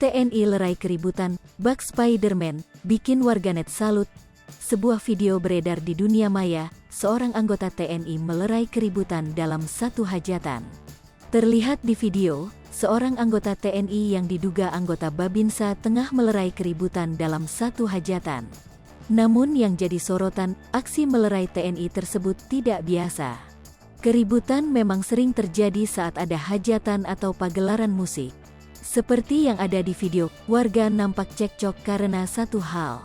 TNI lerai keributan, bak Spider-Man, bikin warganet salut. Sebuah video beredar di dunia maya, seorang anggota TNI melerai keributan dalam satu hajatan. Terlihat di video, seorang anggota TNI yang diduga anggota Babinsa tengah melerai keributan dalam satu hajatan. Namun yang jadi sorotan, aksi melerai TNI tersebut tidak biasa. Keributan memang sering terjadi saat ada hajatan atau pagelaran musik. Seperti yang ada di video, warga nampak cekcok karena satu hal.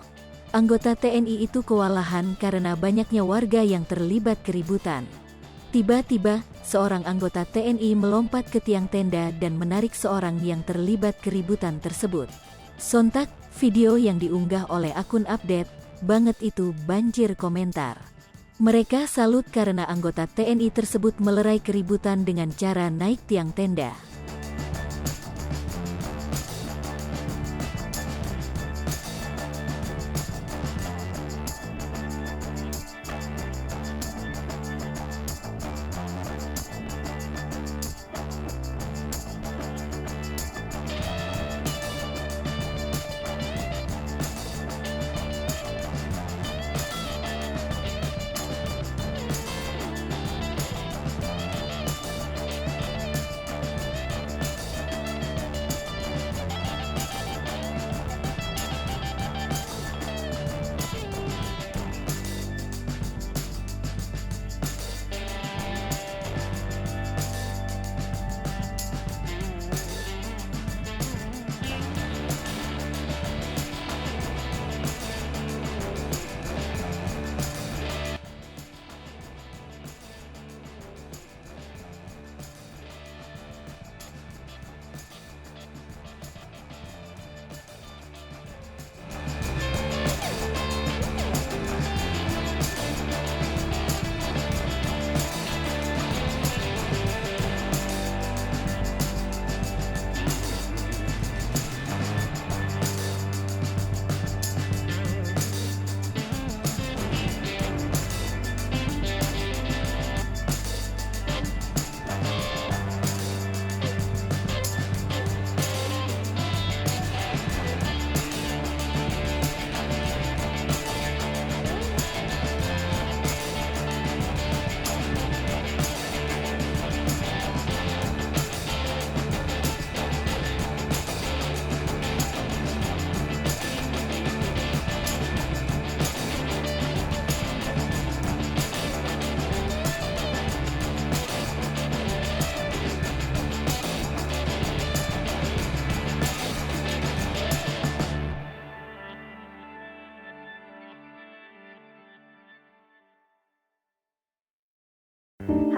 Anggota TNI itu kewalahan karena banyaknya warga yang terlibat keributan. Tiba-tiba, seorang anggota TNI melompat ke tiang tenda dan menarik seorang yang terlibat keributan tersebut. Sontak, video yang diunggah oleh akun update banget itu banjir komentar. Mereka salut karena anggota TNI tersebut melerai keributan dengan cara naik tiang tenda.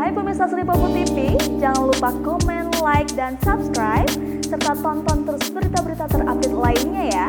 Hai pemirsa Sri Popo TV, jangan lupa komen, like, dan subscribe, serta tonton terus berita-berita terupdate lainnya ya.